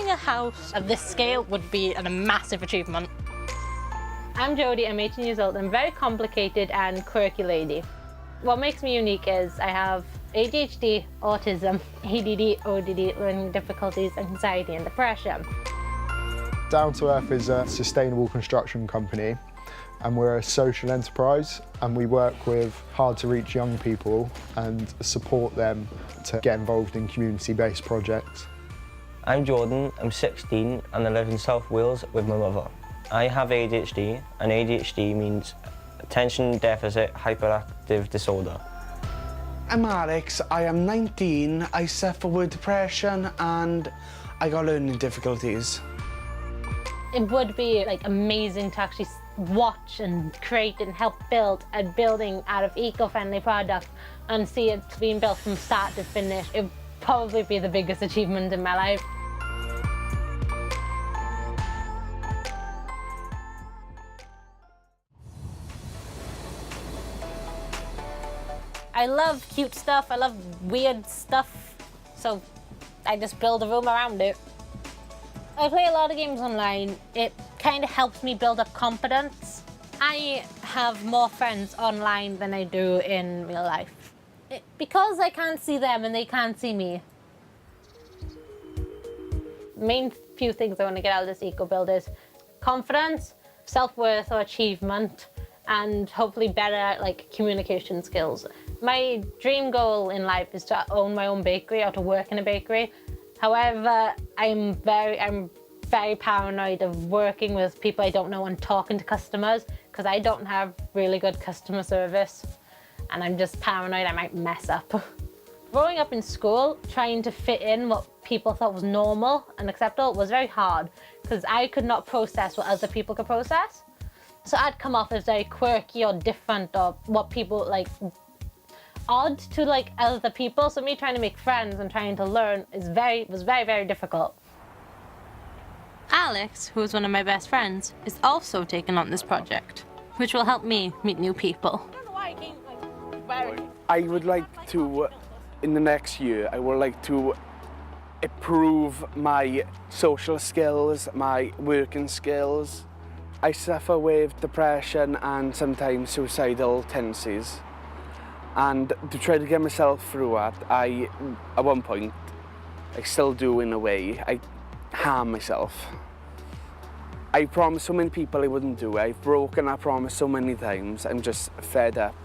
Building a house of this scale would be a massive achievement. I'm Jodie, I'm 18 years old. I'm a very complicated and quirky lady. What makes me unique is I have ADHD, autism, ADD, ODD, learning difficulties, anxiety and depression. Down to Earth is a sustainable construction company, and we're a social enterprise, and we work with hard-to-reach young people and support them to get involved in community-based projects. I'm Jordan, I'm 16 and I live in South Wales with my mother. I have ADHD, and ADHD means Attention Deficit Hyperactive Disorder. I'm Alex, I am 19, I suffer with depression and I got learning difficulties. It would be like amazing to actually watch and create and help build a building out of eco-friendly products and see it being built from start to finish. It would probably be the biggest achievement in my life. I love cute stuff, I love weird stuff, so I just build a room around it. I play a lot of games online. It kind of helps me build up confidence. I have more friends online than I do in real life. Because I can't see them and they can't see me. Main few things I want to get out of this eco build is confidence, self-worth or achievement, and hopefully better communication skills. My dream goal in life is to own my own bakery or to work in a bakery. However, I'm very paranoid of working with people I don't know and talking to customers because I don't have really good customer service and I'm just paranoid I might mess up. Growing up in school, trying to fit in what people thought was normal and acceptable was very hard because I could not process what other people could process. So I'd come off as very quirky or different or what people odd to other people. So me trying to make friends and trying to learn was very difficult. Alex, who is one of my best friends, is also taking on this project, which will help me meet new people. I would like to, in the next year, I would like to improve my social skills, my working skills. I suffer with depression and sometimes suicidal tendencies. And to try to get myself through that, at one point, I still do in a way, I harm myself. I promised so many people I wouldn't do it. I've broken that promise so many times. I'm just fed up.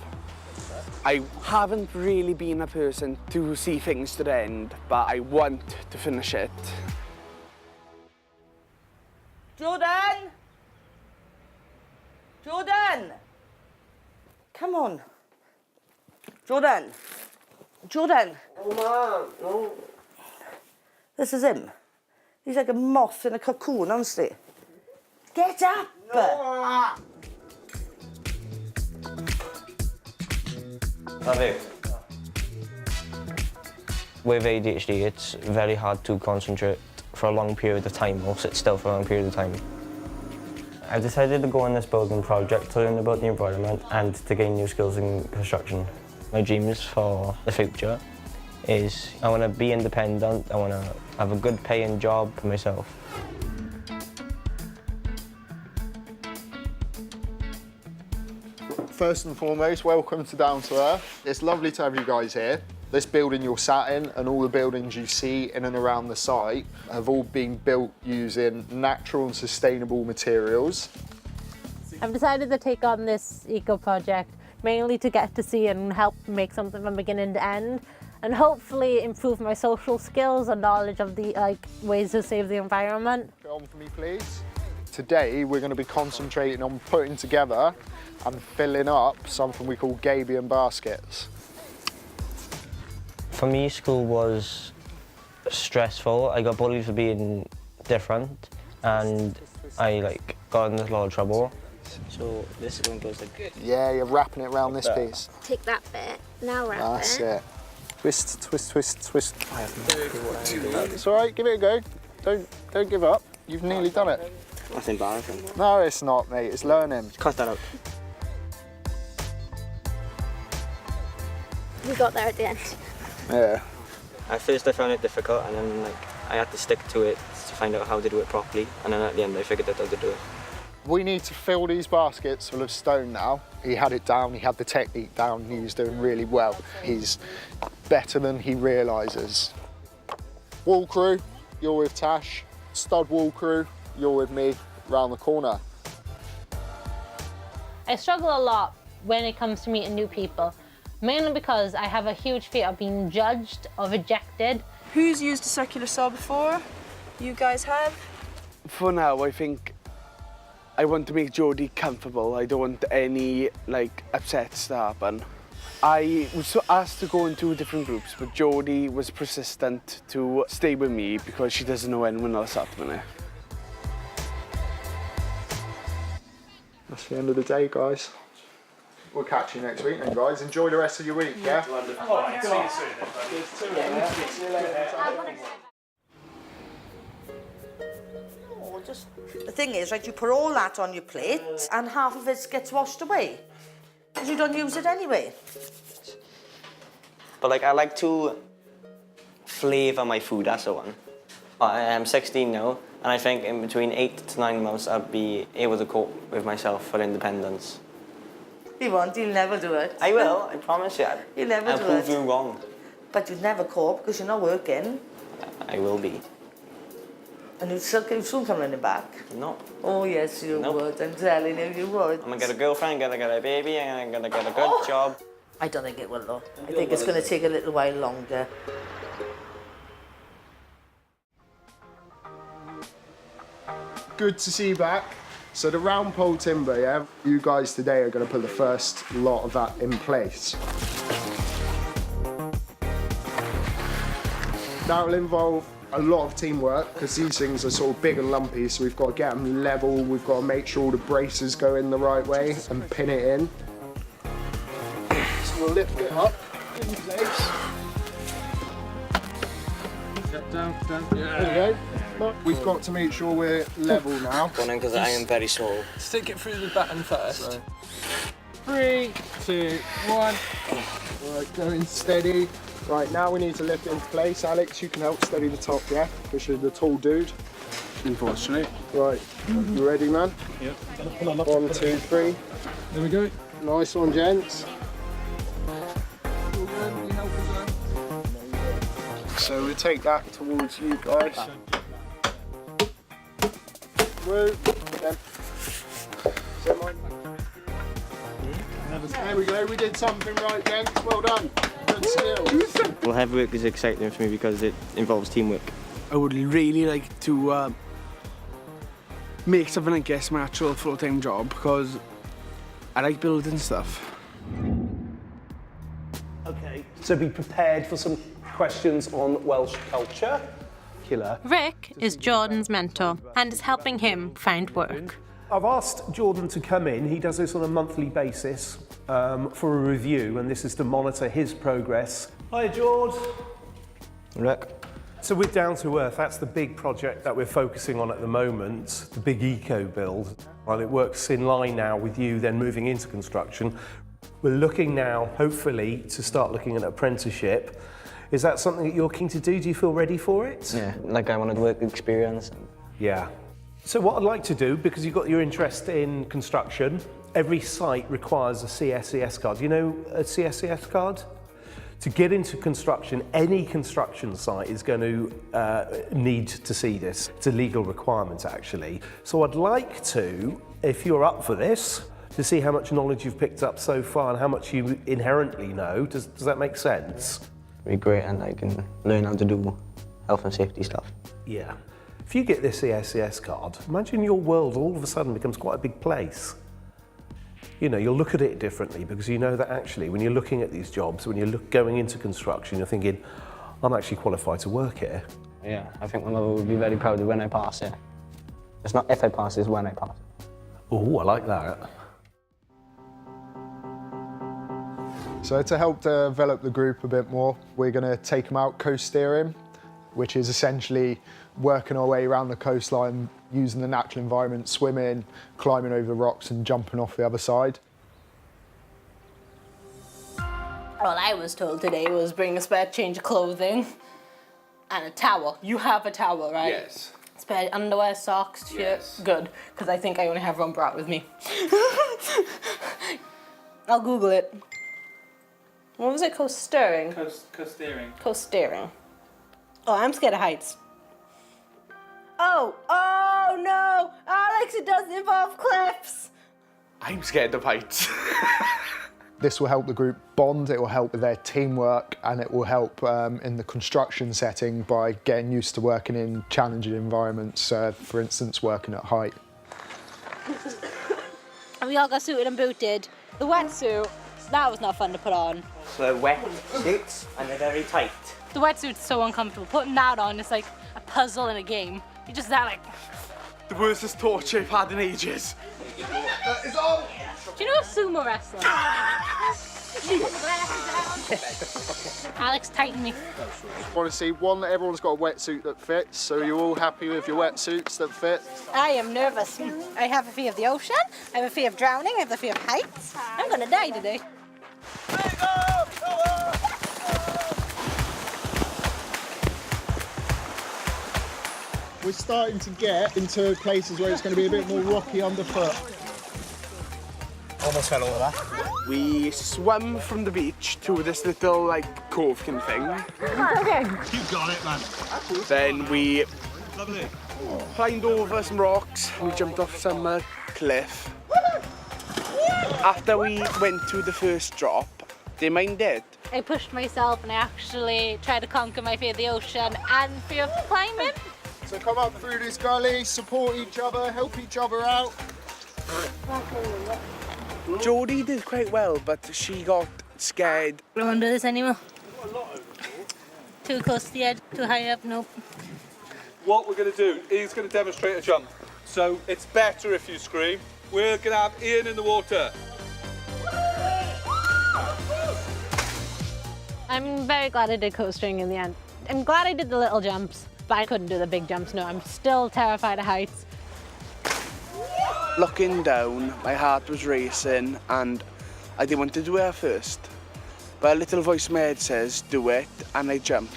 I haven't really been a person to see things to the end, but I want to finish it. Jordan! Jordan! Come on. Jordan! Jordan! Oh, Mom, no. This is him. He's like a moth in a cocoon, honestly. Get up! No. With ADHD, it's very hard to concentrate for a long period of time, or sit still for a long period of time. I've decided to go on this building project to learn about the environment and to gain new skills in construction. My dreams for the future is I want to be independent, I want to have a good paying job for myself. First and foremost, welcome to Down to Earth. It's lovely to have you guys here. This building you're sat in and all the buildings you see in and around the site have all been built using natural and sustainable materials. I've decided to take on this eco project mainly to get to see and help make something from beginning to end and hopefully improve my social skills and knowledge of the ways to save the environment. Go on for me, please. Today we're going to be concentrating on putting together and filling up something we call Gabion baskets. For me, school was stressful. I got bullied for being different and I got into a lot of trouble. So this one goes like... Yeah, you're wrapping it around this piece. Take that bit, now wrap That's it. it. Twist, twist, twist, twist. It's all right, give it a go. Don't give up. You've nearly done it. That's embarrassing. No, it's not, mate. It's learning. Cut that out. We got there at the end. Yeah. At first I found it difficult and then I had to stick to it to find out how to do it properly, and then at the end I figured out how to do it. We need to fill these baskets full of stone now. He had it down, he had the technique down, he was doing really well. He's better than he realises. Wall crew, you're with Tash. Stud wall crew, you're with me, round the corner. I struggle a lot when it comes to meeting new people, mainly because I have a huge fear of being judged or rejected. Who's used a circular saw before? You guys have? For now, I think I want to make Jodie comfortable. I don't want any upsets to happen. I was asked to go into different groups, but Jodie was persistent to stay with me because she doesn't know anyone else at the minute. That's the end of the day, guys. We'll catch you next week then, guys. Enjoy the rest of your week, yeah? All right, see you soon then. See you later. Oh, the thing is, right, you put all that on your plate and half of it gets washed away. Because you don't use it anyway. But I like to flavour my food, that's the one. I am 16 now, and I think in between 8 to 9 months I'll be able to cope with myself for independence. You won't, you'll never do it. I will, I promise you. You'll never I'll do prove it. you wrong. But you'd never cope because you're not working. I will be. And you'd soon come running back. No. Oh yes, you Nope. would. I'm telling you would. I'm gonna get a girlfriend, gonna get a baby, and I'm gonna get a good job. I don't think it will though. I think it's going to take a little while longer. Good to see you back. So the round pole timber, yeah? You guys today are going to put the first lot of that in place. That will involve a lot of teamwork because these things are sort of big and lumpy, so we've got to get them level, we've got to make sure all the braces go in the right way and pin it in. So we'll lift it up in place. Down. There we go. We've got to make sure we're level now. Because I am very small. Stick it through the button first. 3, 2, 1. Right, going steady. Right, now we need to lift it into place. Alex, you can help steady the top, yeah? Because you're the tall dude. Unfortunately. Right, you ready, man? Yep. 1, 2, 3. There we go. Nice one, gents. So we take that towards you guys. Woo. Then. There we go, we did something right, gents. Well done. Good skills. Well, heavy work is exciting for me because it involves teamwork. I would really like to make something like this my actual full-time job because I like building stuff. Okay, so be prepared for some questions on Welsh culture. Killer. Rick is Jordan's mentor and is helping him find work. I've asked Jordan to come in. He does this on a monthly basis for a review, and this is to monitor his progress. Hi, George. Rick. So with Down to Earth, that's the big project that we're focusing on at the moment, the big eco build. While it works in line now with you then moving into construction, we're looking now, hopefully, to start looking at apprenticeship. Is that something that you're keen to do? Do you feel ready for it? Yeah, I wanted work experience. Yeah. So what I'd like to do, because you've got your interest in construction, every site requires a CSCS card. You know a CSCS card? To get into construction, any construction site is going to need to see this. It's a legal requirement, actually. So I'd like to, if you're up for this, to see how much knowledge you've picked up so far and how much you inherently know. Does that make sense? It'd be great, and I can learn how to do health and safety stuff. Yeah. If you get this CSCS card, imagine your world all of a sudden becomes quite a big place. You know, you'll look at it differently because you know that actually when you're looking at these jobs, when you're going into construction, you're thinking, I'm actually qualified to work here. Yeah, I think my mother would be very proud of when I pass it. It's not if I pass, it's when I pass it. Oh, I like that. So to help develop the group a bit more, we're going to take them out coast steering, which is essentially working our way around the coastline, using the natural environment, swimming, climbing over the rocks and jumping off the other side. All I was told today was bring a spare change of clothing. and a towel. You have a towel, right? Yes. Spare underwear, socks, shirt. Yes. Good, because I think I only have one bra with me. I'll Google it. What was it? Coastering? Co-steering. Coastering. Oh, I'm scared of heights. Oh no! Alex, it does involve cliffs! I'm scared of heights. This will help the group bond, it will help with their teamwork, and it will help in the construction setting by getting used to working in challenging environments, for instance, working at height. And we all got suited and booted. The wetsuit, that was not fun to put on. So wet suits and they're very tight. The wetsuit's so uncomfortable. Putting that on is like a puzzle in a game. You just that like... The worst torture I've had in ages. Do you know sumo wrestling? Alex, tighten me. I want to see one, that everyone's got a wetsuit that fits, so you're all happy with your wetsuits that fit? I am nervous. I have a fear of the ocean, I have a fear of drowning, I have a fear of heights. I'm gonna die today. We're starting to get into places where it's going to be a bit more rocky underfoot. Almost fell over that. We swam from the beach to this little, like, covekin thing. Okay. You got it, man. Then we Lovely. climbed over some rocks. We jumped off some cliff. After we went to the first drop, they mined it. I pushed myself and I actually tried to conquer my fear of the ocean and fear of climbing. So come up through this gully, support each other, help each other out. Jodie did quite well, but she got scared. I don't want to do this anymore. Too close to the edge, too high up, nope. What we're going to do, Ian's going to demonstrate a jump. So it's better if you scream. We're going to have Ian in the water. I'm very glad I did coastering in the end. I'm glad I did the little jumps, but I couldn't do the big jumps. No, I'm still terrified of heights. Looking down, my heart was racing and I didn't want to do it at first. But a little voice in my head says, do it, and I jumped.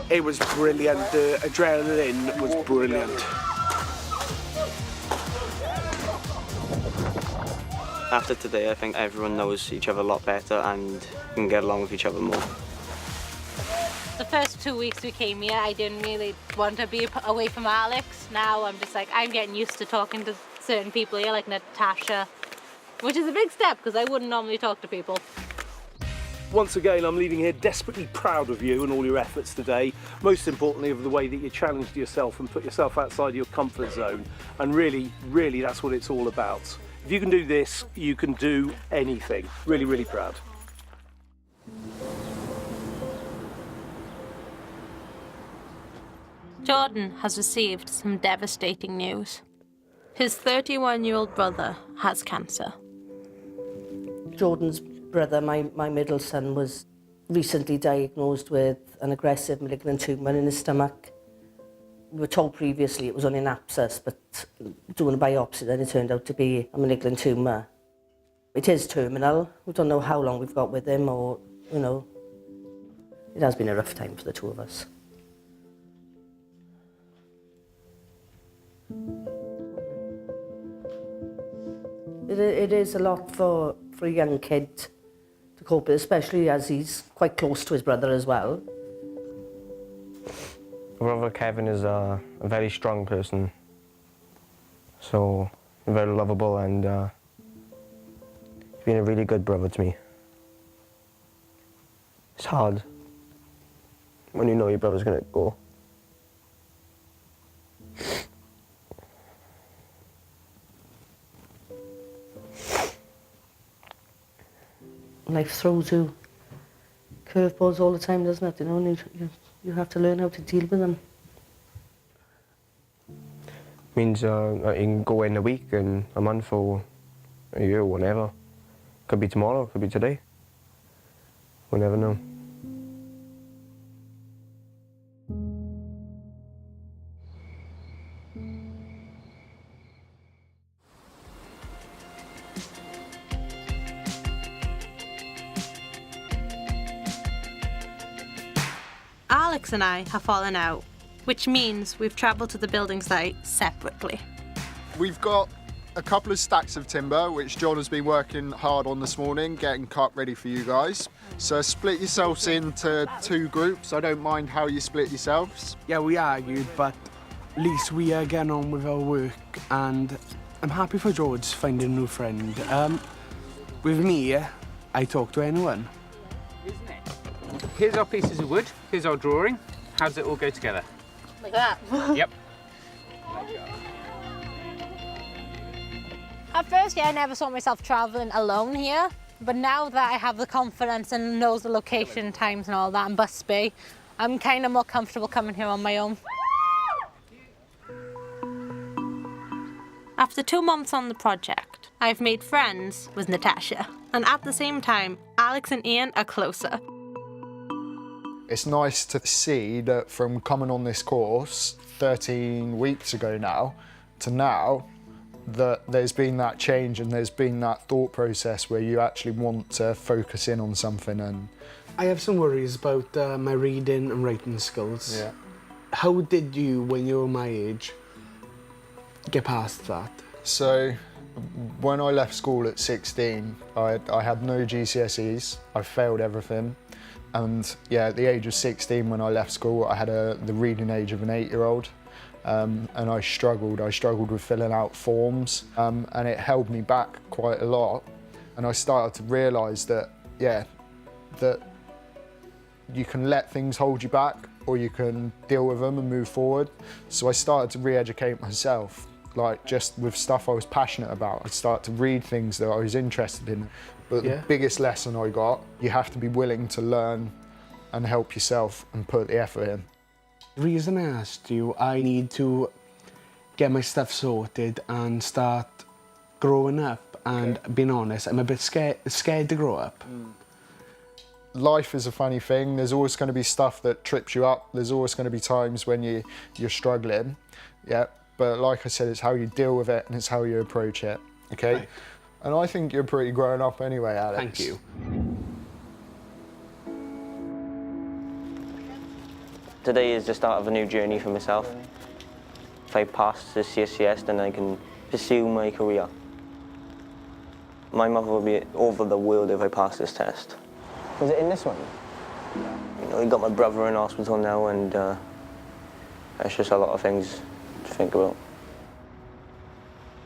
It was brilliant, the adrenaline was brilliant. After today, I think everyone knows each other a lot better and can get along with each other more. The first 2 weeks we came here, I didn't really want to be away from Alex. Now I'm just like, I'm getting used to talking to certain people here, like Natasha, which is a big step because I wouldn't normally talk to people. Once again, I'm leaving here desperately proud of you and all your efforts today. Most importantly, of the way that you challenged yourself and put yourself outside your comfort zone. And really, really, that's what it's all about. If you can do this, you can do anything. Really, really proud. Jordan has received some devastating news. His 31-year-old brother has cancer. Jordan's brother, my middle son, was recently diagnosed with an aggressive malignant tumour in his stomach. We were told previously it was only an abscess, but doing a biopsy then it turned out to be a malignant tumour. It is terminal. We don't know how long we've got with him or, you know. It has been a rough time for the two of us. It is a lot for a young kid to cope with, especially as he's quite close to his brother as well. Brother Kevin is a very strong person, so very lovable, and he's been a really good brother to me. It's hard when you know your brother's gonna go. Life throws you curveballs all the time, doesn't it? You know, and you have to learn how to deal with them. Means you can go in a week and a month or a year or whatever. Could be tomorrow, could be today. We'll never know. Alex and I have fallen out, which means we've travelled to the building site separately. We've got a couple of stacks of timber, which John has been working hard on this morning, getting cut ready for you guys. So split yourselves into 2 groups. I don't mind how you split yourselves. Yeah, we argued, but at least we are getting on with our work, and I'm happy for George finding a new friend. With me, I talk to anyone. Here's our pieces of wood, here's our drawing. How does it all go together? Like that. Yep. At first, yeah, I never saw myself travelling alone here, but now that I have the confidence and knows the location, times and all that, and Busby, I'm kind of more comfortable coming here on my own. After 2 months on the project, I've made friends with Natasha, and at the same time, Alex and Ian are closer. It's nice to see that from coming on this course 13 weeks ago now to now, that there's been that change and there's been that thought process where you actually want to focus in on something. And I have some worries about my reading and writing skills. Yeah. How did you, when you were my age, get past that? So when I left school at 16, I had no GCSEs, I failed everything. And yeah, at the age of 16 when I left school, I had the reading age of an 8-year-old. And I struggled with filling out forms, and it held me back quite a lot. And I started to realise that, yeah, that you can let things hold you back or you can deal with them and move forward. So I started to re-educate myself, like just with stuff I was passionate about. I started to read things that I was interested in. But the biggest lesson I got, you have to be willing to learn and help yourself and put the effort in. The reason I asked you, I need to get my stuff sorted and start growing up. And being honest, I'm a bit scared to grow up. Life is a funny thing. There's always going to be stuff that trips you up. There's always going to be times when you're struggling. Yeah, but like I said, it's how you deal with it and it's how you approach it. Okay. Right. And I think you're pretty grown up anyway, Alex. Thank you. Today is the start of a new journey for myself. If I pass the CSCS, then I can pursue my career. My mother will be over the world if I pass this test. Was it in this one? You know, I got my brother in hospital now, and there's just a lot of things to think about.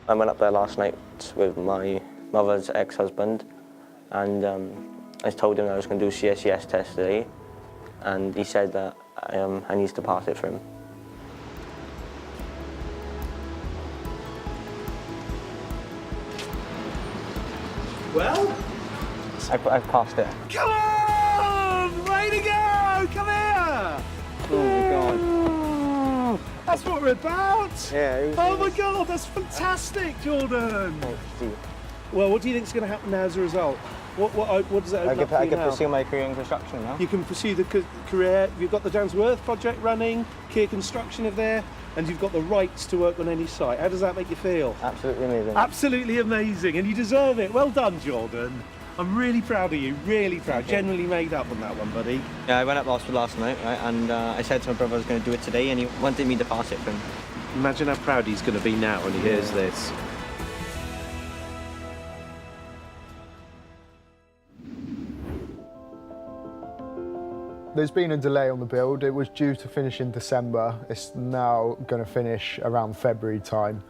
I went up there last night with my mother's ex-husband, and I told him I was going to do a CSCS test today, and he said that I need to pass it for him. Well? I've passed it. Come on! Way to go! Come here! Oh my God. That's what we're about! Yeah. Oh my God, that's fantastic, Jordan! Thanks, Steve. Well, what do you think is going to happen now as a result? What does that open up for I you can now? pursue my career in construction now. You can pursue the career. You've got the Down to Earth project running, Kier Construction of there, and you've got the rights to work on any site. How does that make you feel? Absolutely amazing. Absolutely amazing, and you deserve it. Well done, Jordan. I'm really proud of you, really proud. Genuinely made up on that one, buddy. Yeah, I went up to hospital last night, right, and I said to my brother I was going to do it today, and he wanted me to pass it for him. Imagine how proud he's going to be now when he hears this. There's been a delay on the build. It was due to finish in December. It's now going to finish around February time.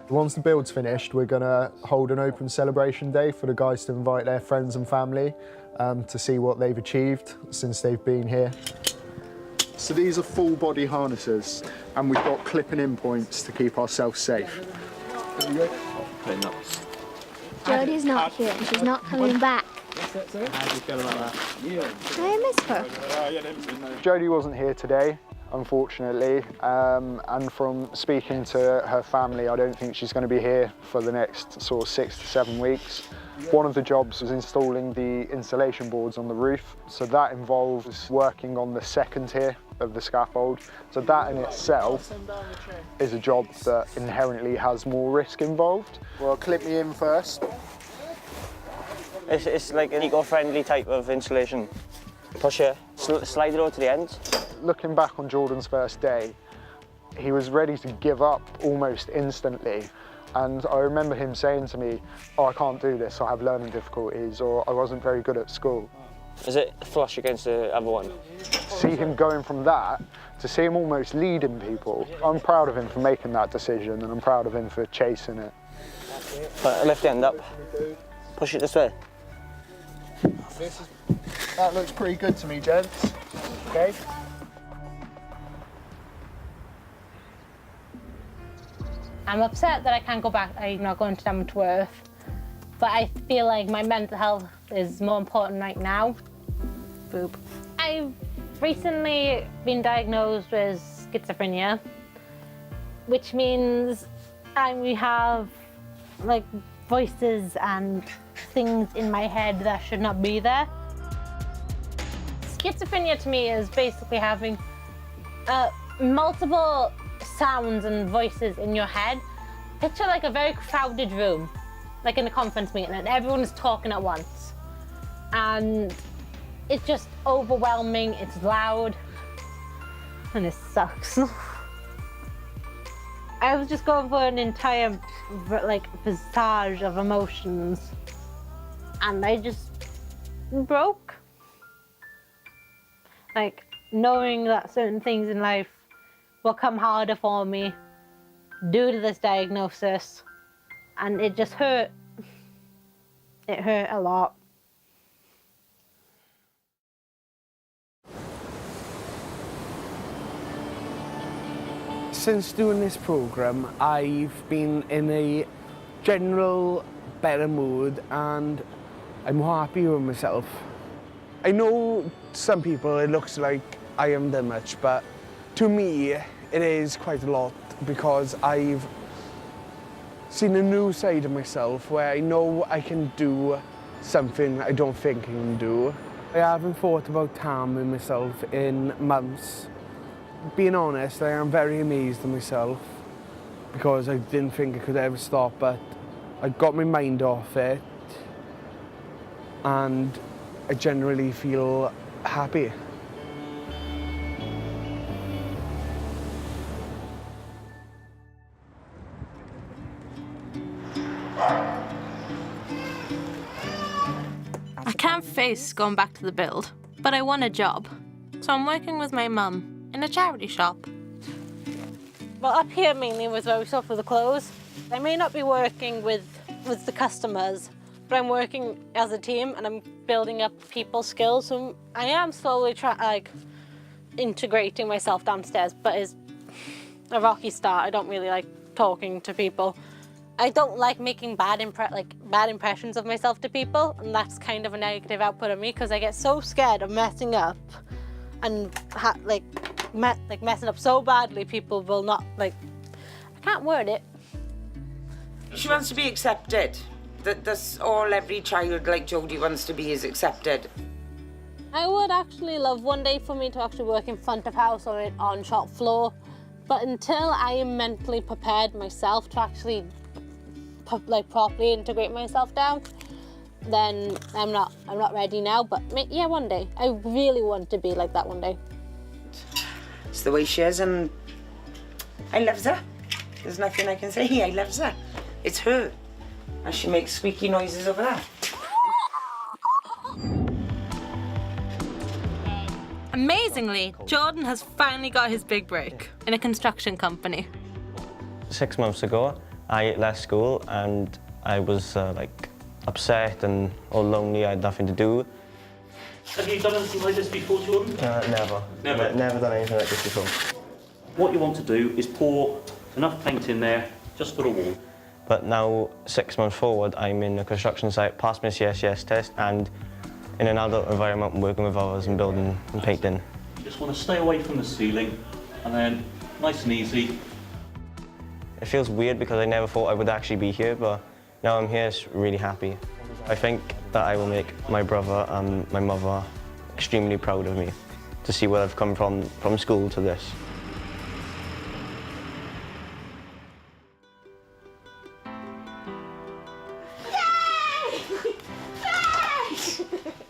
Once the build's finished, we're going to hold an open celebration day for the guys to invite their friends and family to see what they've achieved since they've been here. So these are full body harnesses, and we've got clipping in points to keep ourselves safe. There you go. Jodie's not here and she's not coming back. How do you feel about that? I miss her. Jodie wasn't here today, unfortunately, and from speaking to her family, I don't think she's going to be here for the next sort of 6 to 7 weeks. One of the jobs was installing the insulation boards on the roof, so that involves working on the second tier of the scaffold. So that in itself is a job that inherently has more risk involved. Well, clip me in first. It's like an eco-friendly type of insulation. Push it, slide it over to the end. Looking back on Jordan's first day, he was ready to give up almost instantly. And I remember him saying to me, oh, I can't do this, I have learning difficulties, or I wasn't very good at school. Is it flush against the other one? See him going from that to see him almost leading people. I'm proud of him for making that decision, and I'm proud of him for chasing it. But lift the end up. Push it this way. That looks pretty good to me, gents. Okay. I'm upset that I can't go back. I'm not going to Tamworth, but I feel like my mental health is more important right now. Boop. I've recently been diagnosed with schizophrenia, which means we have like voices and things in my head that should not be there. Schizophrenia to me is basically having multiple sounds and voices in your head. Picture like a very crowded room, like in a conference meeting, and everyone is talking at once. And it's just overwhelming, it's loud, and it sucks. I was just going for an entire like visage of emotions, and I just broke. Like knowing that certain things in life will come harder for me due to this diagnosis, and it just hurt. It hurt a lot. Since doing this programme, I've been in a general better mood and I'm happy with myself. I know some people it looks like I haven't done much, but to me it is quite a lot because I've seen a new side of myself where I know I can do something I don't think I can do. I haven't thought about harming myself in months. Being honest, I am very amazed at myself because I didn't think I could ever stop, but I got my mind off it and I generally feel happy. I can't face going back to the build, but I want a job. So I'm working with my mum in a charity shop. Well, up here mainly was where we suffer the clothes. I may not be working with the customers, but I'm working as a team and I'm building up people's skills. So I am slowly integrating myself downstairs, but it's a rocky start. I don't really like talking to people. I don't like making bad impressions of myself to people, and that's kind of a negative output of me because I get so scared of messing up and messing up so badly people will not I can't word it. She wants to be accepted. That's all every child like Jodie wants to be, is accepted. I would actually love one day for me to actually work in front of house or on shop floor, but until I am mentally prepared myself to actually properly integrate myself down, then I'm not ready now, but yeah, one day. I really want to be like that one day. It's the way she is, and I loves her. There's nothing I can say. I loves her. It's her. And she makes squeaky noises over there. Amazingly, Jordan has finally got his big break in a construction company. 6 months ago, I left school and I was upset and all lonely. I had nothing to do. Have you done anything like this before, Jordan? Never. Never? Never done anything like this before. What you want to do is pour enough paint in there just for a wall. But now, 6 months forward, I'm in a construction site, passed my CSCS test, and in an adult environment, working with others and building and painting. You just want to stay away from the ceiling, and then nice and easy. It feels weird because I never thought I would actually be here, but now I'm here, it's really happy. I think that I will make my brother and my mother extremely proud of me to see where I've come from school to this.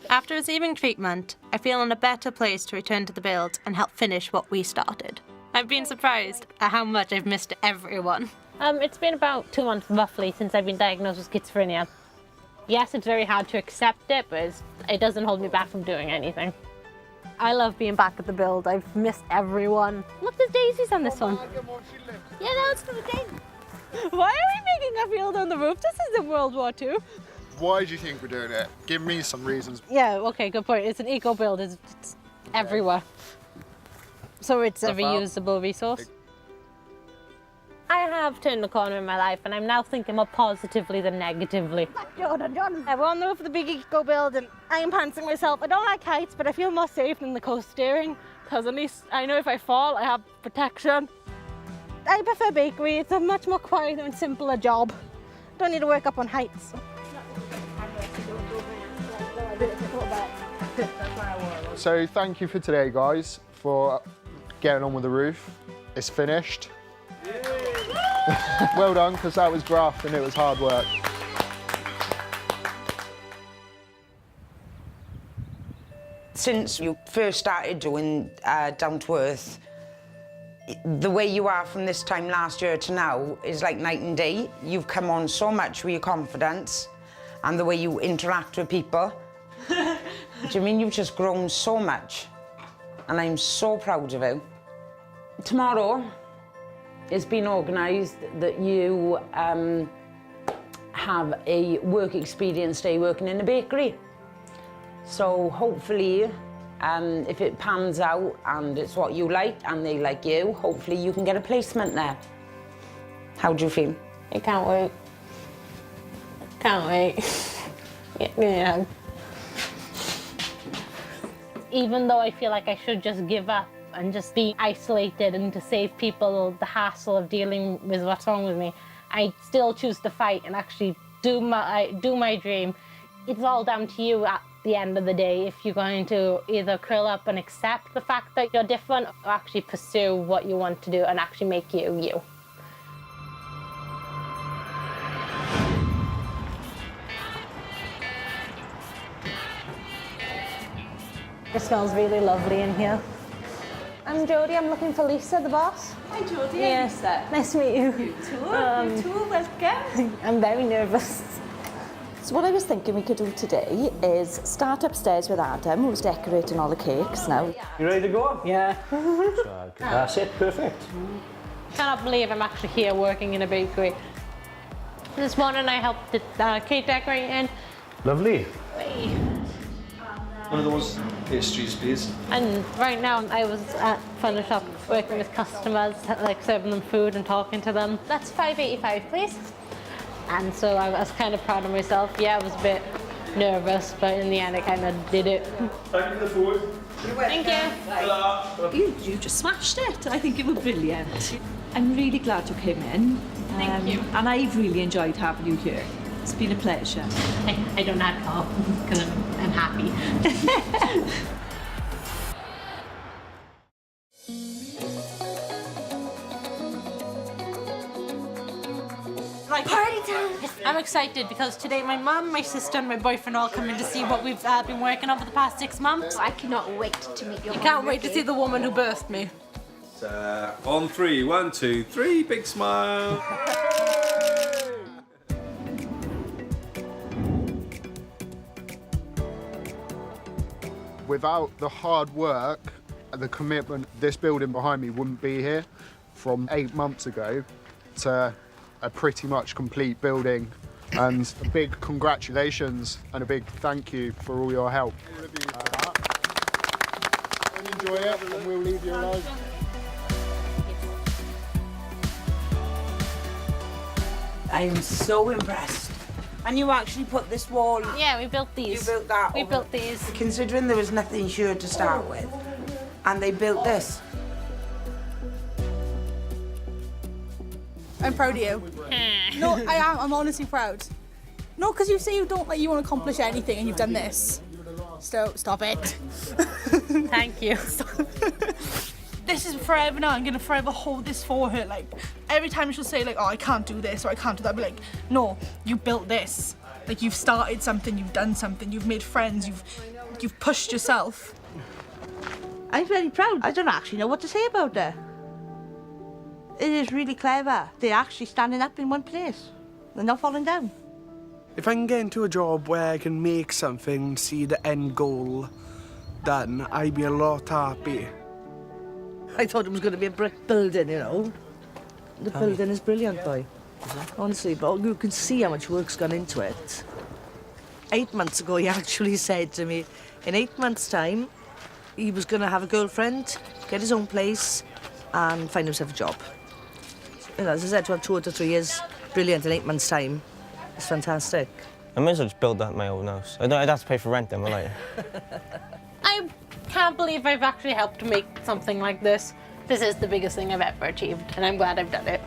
After his receiving treatment, I feel in a better place to return to the build and help finish what we started. I've been surprised at how much I've missed everyone. It's been about 2 months roughly since I've been diagnosed with schizophrenia. Yes, it's very hard to accept it, but it doesn't hold me back from doing anything. I love being back at the build. I've missed everyone. Look, there's daisies on this one. Yeah, that's the thing. Why are we making a field on the roof? This isn't World War II. Why do you think we're doing it? Give me some reasons. Yeah, okay, good point. It's an eco build. It's everywhere. So it's a reusable resource. I have turned the corner in my life and I'm now thinking more positively than negatively. Jordan. We're on the roof of the big eco build and I'm pantsing myself. I don't like heights, but I feel more safe than the co-steering because at least I know if I fall, I have protection. I prefer bakery. It's a much more quiet and simpler job. Don't need to work up on heights. So thank you for today, guys, for getting on with the roof. It's finished. Well done, because that was graft and it was hard work. Since you first started doing Down to Earth, the way you are from this time last year to now is like night and day. You've come on so much with your confidence and the way you interact with people. Do you mean you've just grown so much? And I'm so proud of you. Tomorrow, it's been organised that you have a work experience day working in a bakery. So hopefully, if it pans out and it's what you like and they like you, hopefully you can get a placement there. How do you feel? I can't wait. Can't wait. Yeah. Even though I feel like I should just give up and just be isolated and to save people the hassle of dealing with what's wrong with me, I still choose to fight and actually do my dream. It's all down to you at the end of the day if you're going to either curl up and accept the fact that you're different or actually pursue what you want to do and actually make you you. It smells really lovely in here. I'm Jodie, I'm looking for Lisa, the boss. Hi Jodie, Yes, Lisa. nice to meet you. You too, welcome. I'm very nervous. So what I was thinking we could do today is start upstairs with Adam, who's decorating all the cakes now. You ready to go? Yeah. That's it, perfect. Cannot believe I'm actually here working in a bakery. This morning I helped the cake decorating. Lovely. One of those pastries, please. And right now I was at Fun Shop working with customers, like serving them food and talking to them. That's $5.85, please. And so I was kind of proud of myself. Yeah, I was a bit nervous, but in the end I kind of did it. Thank you for the food. Thank you. You just smashed it. I think it was brilliant. I'm really glad you came in. Thank you. And I've really enjoyed having you here. It's been a pleasure. I don't have to because I'm happy. Party time! I'm excited because today my mum, my sister and my boyfriend all come in to see what we've been working on for the past 6 months. I cannot wait to meet your You can't wait to see the woman who birthed me. On 3, 1, 2, 3, big smile. Without the hard work and the commitment, this building behind me wouldn't be here. From 8 months ago to a pretty much complete building, and a big congratulations and a big thank you for all your help. Enjoy it and we'll leave you alone. I'm so impressed. And you actually put this wall... Yeah, we built these. You built that? We built these. Considering there was nothing here to start with, and they built this. I'm proud of you. No, I am. I'm honestly proud. No, because you say you don't you want to accomplish anything and you've done this. So stop it. Thank you. This is forever now. I'm gonna forever hold this for her. Like every time she'll say like, "Oh, I can't do this" or "I can't do that," I'll be like, "No, you built this. Like you've started something. You've done something. You've made friends. You've like you've pushed yourself. I'm very proud. I don't actually know what to say about it. It is really clever. They're actually standing up in one place. They're not falling down. If I can get into a job where I can make something and see the end goal done, I'd be a lot happy. I thought it was going to be a brick building, you know. The building is brilliant, boy. Honestly, but you can see how much work's gone into it. 8 months ago, he actually said to me, in 8 months' time, he was going to have a girlfriend, get his own place, and find himself a job. You know, as I said, to have 2 to 3 years, brilliant in 8 months' time. It's fantastic. I might as well just build that my own house. I'd have to pay for rent then, wouldn't I? I can't believe I've actually helped make something like this. This is the biggest thing I've ever achieved, and I'm glad I've done it.